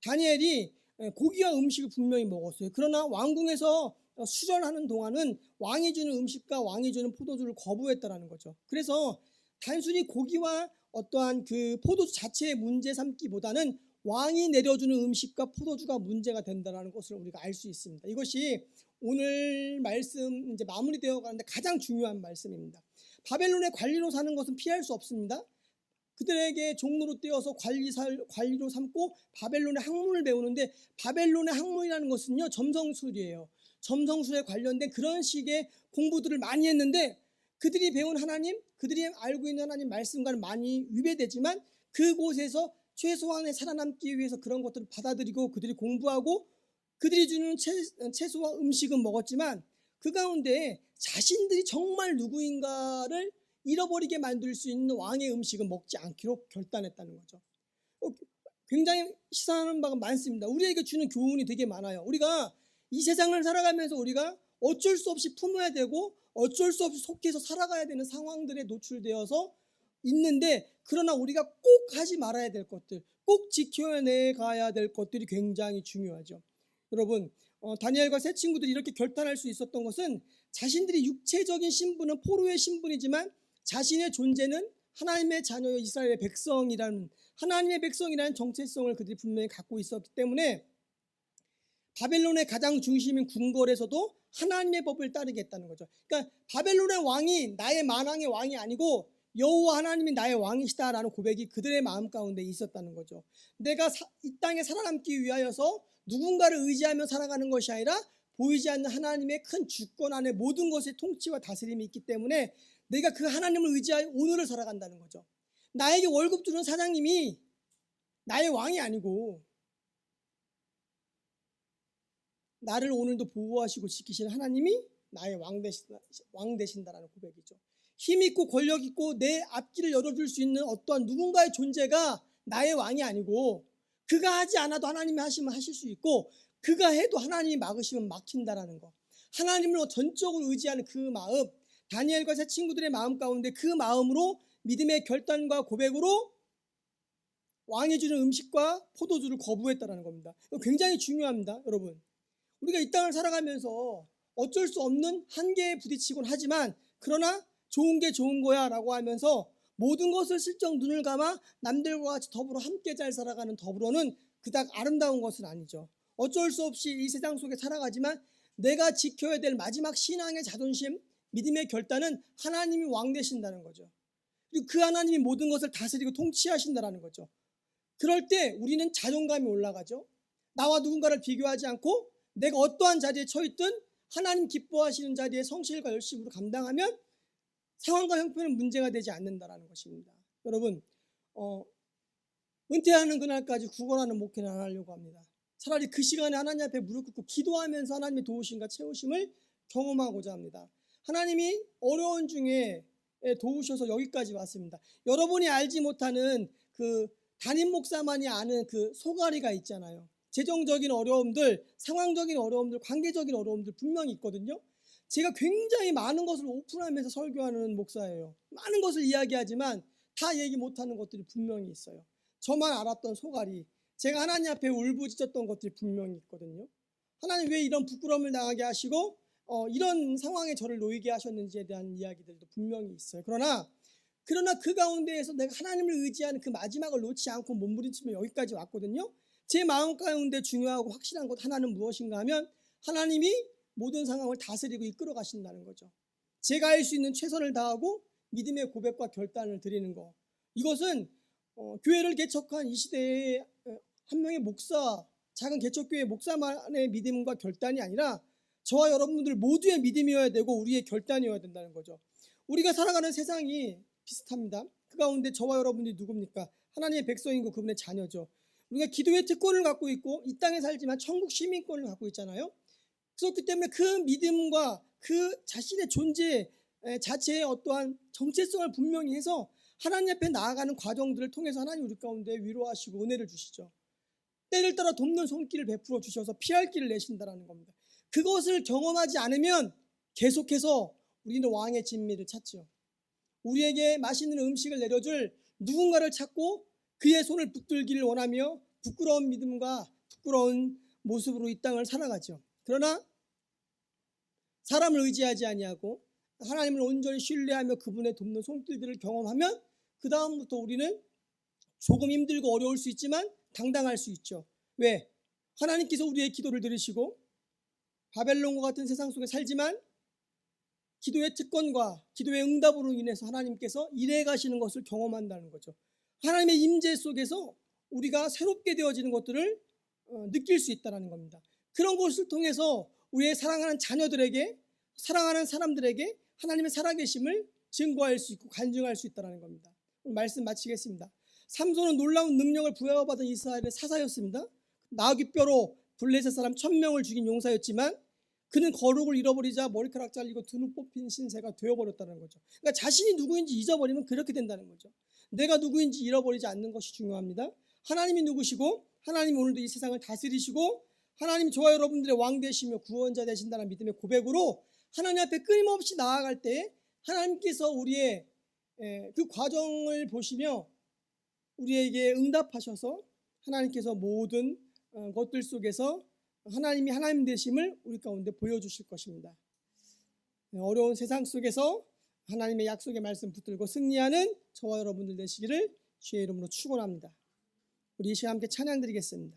다니엘이 고기와 음식을 분명히 먹었어요. 그러나 왕궁에서 수련하는 동안은 왕이 주는 음식과 왕이 주는 포도주를 거부했다라는 거죠. 그래서 단순히 고기와 어떠한 그 포도주 자체의 문제 삼기보다는 왕이 내려주는 음식과 포도주가 문제가 된다는 것을 우리가 알 수 있습니다. 이것이 오늘 말씀 이제 마무리되어 가는데 가장 중요한 말씀입니다. 바벨론의 관리로 사는 것은 피할 수 없습니다. 그들에게 종로로 떼어서 관리로 삼고 바벨론의 학문을 배우는데, 바벨론의 학문이라는 것은요, 점성술이에요. 점성술에 관련된 그런 식의 공부들을 많이 했는데, 그들이 배운 하나님, 그들이 알고 있는 하나님 말씀과는 많이 위배되지만 그곳에서 최소한의 살아남기 위해서 그런 것들을 받아들이고 그들이 공부하고 그들이 주는 채소와 음식은 먹었지만 그 가운데 자신들이 정말 누구인가를 잃어버리게 만들 수 있는 왕의 음식은 먹지 않기로 결단했다는 거죠. 굉장히 시사하는 바가 많습니다. 우리에게 주는 교훈이 되게 많아요. 우리가 이 세상을 살아가면서 우리가 어쩔 수 없이 품어야 되고 어쩔 수 없이 속해서 살아가야 되는 상황들에 노출되어서 있는데, 그러나 우리가 꼭 하지 말아야 될 것들, 꼭 지켜내가야 될 것들이 굉장히 중요하죠. 여러분, 다니엘과 세 친구들이 이렇게 결단할 수 있었던 것은 자신들이 육체적인 신분은 포로의 신분이지만 자신의 존재는 하나님의 자녀의 이스라엘의 백성이라는, 하나님의 백성이라는 정체성을 그들이 분명히 갖고 있었기 때문에 바벨론의 가장 중심인 궁궐에서도 하나님의 법을 따르겠다는 거죠. 그러니까 바벨론의 왕이 나의 만왕의 왕이 아니고 여호와 하나님이 나의 왕이시다라는 고백이 그들의 마음 가운데 있었다는 거죠. 내가 이 땅에 살아남기 위하여서 누군가를 의지하며 살아가는 것이 아니라 보이지 않는 하나님의 큰 주권 안에 모든 것의 통치와 다스림이 있기 때문에 내가 그 하나님을 의지하여 오늘을 살아간다는 거죠. 나에게 월급 주는 사장님이 나의 왕이 아니고 나를 오늘도 보호하시고 지키시는 하나님이 나의 왕 되신다라는 고백이죠. 힘 있고 권력 있고 내 앞길을 열어줄 수 있는 어떠한 누군가의 존재가 나의 왕이 아니고, 그가 하지 않아도 하나님이 하시면 하실 수 있고 그가 해도 하나님이 막으시면 막힌다라는 거. 하나님을 전적으로 의지하는 그 마음, 다니엘과 새 친구들의 마음 가운데 그 마음으로 믿음의 결단과 고백으로 왕이 주는 음식과 포도주를 거부했다라는 겁니다. 굉장히 중요합니다, 여러분. 우리가 이 땅을 살아가면서 어쩔 수 없는 한계에 부딪히곤 하지만, 그러나 좋은 게 좋은 거야 라고 하면서 모든 것을 슬쩍 눈을 감아 남들과 같이 더불어 함께 잘 살아가는 더불어는 그닥 아름다운 것은 아니죠. 어쩔 수 없이 이 세상 속에 살아가지만 내가 지켜야 될 마지막 신앙의 자존심, 믿음의 결단은 하나님이 왕 되신다는 거죠. 그리고 그 하나님이 모든 것을 다스리고 통치하신다는 거죠. 그럴 때 우리는 자존감이 올라가죠. 나와 누군가를 비교하지 않고 내가 어떠한 자리에 처했든 하나님 기뻐하시는 자리에 성실과 열심으로 감당하면 상황과 형편은 문제가 되지 않는다는 것입니다. 여러분, 은퇴하는 그날까지 구걸하는 목회는 안 하려고 합니다. 차라리 그 시간에 하나님 앞에 무릎 꿇고 기도하면서 하나님의 도우심과 채우심을 경험하고자 합니다. 하나님이 어려운 중에 도우셔서 여기까지 왔습니다. 여러분이 알지 못하는 그 담임 목사만이 아는 그 소가리가 있잖아요. 재정적인 어려움들, 상황적인 어려움들, 관계적인 어려움들 분명히 있거든요. 제가 굉장히 많은 것을 오픈하면서 설교하는 목사예요. 많은 것을 이야기하지만 다 얘기 못하는 것들이 분명히 있어요. 저만 알았던 소갈이, 제가 하나님 앞에 울부짖었던 것들이 분명히 있거든요. 하나님 왜 이런 부끄러움을 당하게 하시고 이런 상황에 저를 놓이게 하셨는지에 대한 이야기들도 분명히 있어요. 그러나 그 가운데에서 내가 하나님을 의지하는 그 마지막을 놓지 않고 몸부림치며 여기까지 왔거든요. 제 마음 가운데 중요하고 확실한 것 하나는 무엇인가 하면 하나님이 모든 상황을 다스리고 이끌어 가신다는 거죠. 제가 할 수 있는 최선을 다하고 믿음의 고백과 결단을 드리는 거. 이것은 교회를 개척한 이 시대의 한 명의 목사, 작은 개척교회 목사만의 믿음과 결단이 아니라 저와 여러분들 모두의 믿음이어야 되고 우리의 결단이어야 된다는 거죠. 우리가 살아가는 세상이 비슷합니다. 그 가운데 저와 여러분들이 누굽니까? 하나님의 백성이고 그분의 자녀죠. 우리가 기도의 특권을 갖고 있고 이 땅에 살지만 천국 시민권을 갖고 있잖아요. 그렇기 때문에 그 믿음과 그 자신의 존재 자체의 어떠한 정체성을 분명히 해서 하나님 앞에 나아가는 과정들을 통해서 하나님 우리 가운데 위로하시고 은혜를 주시죠. 때를 따라 돕는 손길을 베풀어 주셔서 피할 길을 내신다라는 겁니다. 그것을 경험하지 않으면 계속해서 우리는 왕의 진미를 찾죠. 우리에게 맛있는 음식을 내려줄 누군가를 찾고 그의 손을 붙들기를 원하며 부끄러운 믿음과 부끄러운 모습으로 이 땅을 살아가죠. 그러나 사람을 의지하지 아니하고 하나님을 온전히 신뢰하며 그분의 돕는 손길들을 경험하면 그 다음부터 우리는 조금 힘들고 어려울 수 있지만 당당할 수 있죠. 왜? 하나님께서 우리의 기도를 들으시고 바벨론과 같은 세상 속에 살지만 기도의 특권과 기도의 응답으로 인해서 하나님께서 일해 가시는 것을 경험한다는 거죠. 하나님의 임재 속에서 우리가 새롭게 되어지는 것들을 느낄 수 있다는 겁니다. 그런 것을 통해서 우리의 사랑하는 자녀들에게, 사랑하는 사람들에게 하나님의 살아계심을 증거할 수 있고 간증할 수 있다는 겁니다. 오늘 말씀 마치겠습니다. 삼손은 놀라운 능력을 부여받은 이스라엘의 사사였습니다. 나귀뼈로 블레셋 사람 1000명을 죽인 용사였지만 그는 거룩을 잃어버리자 머리카락 잘리고 두눈 뽑힌 신세가 되어버렸다는 거죠. 그러니까 자신이 누구인지 잊어버리면 그렇게 된다는 거죠. 내가 누구인지 잃어버리지 않는 것이 중요합니다. 하나님이 누구시고 하나님이 오늘도 이 세상을 다스리시고 하나님 저와 여러분들의 왕 되시며 구원자 되신다는 믿음의 고백으로 하나님 앞에 끊임없이 나아갈 때 하나님께서 우리의 그 과정을 보시며 우리에게 응답하셔서 하나님께서 모든 것들 속에서 하나님이 하나님 되심을 우리 가운데 보여주실 것입니다. 어려운 세상 속에서 하나님의 약속의 말씀 붙들고 승리하는 저와 여러분들 되시기를 주의 이름으로 축원합니다. 우리 이 시간 함께 찬양 드리겠습니다.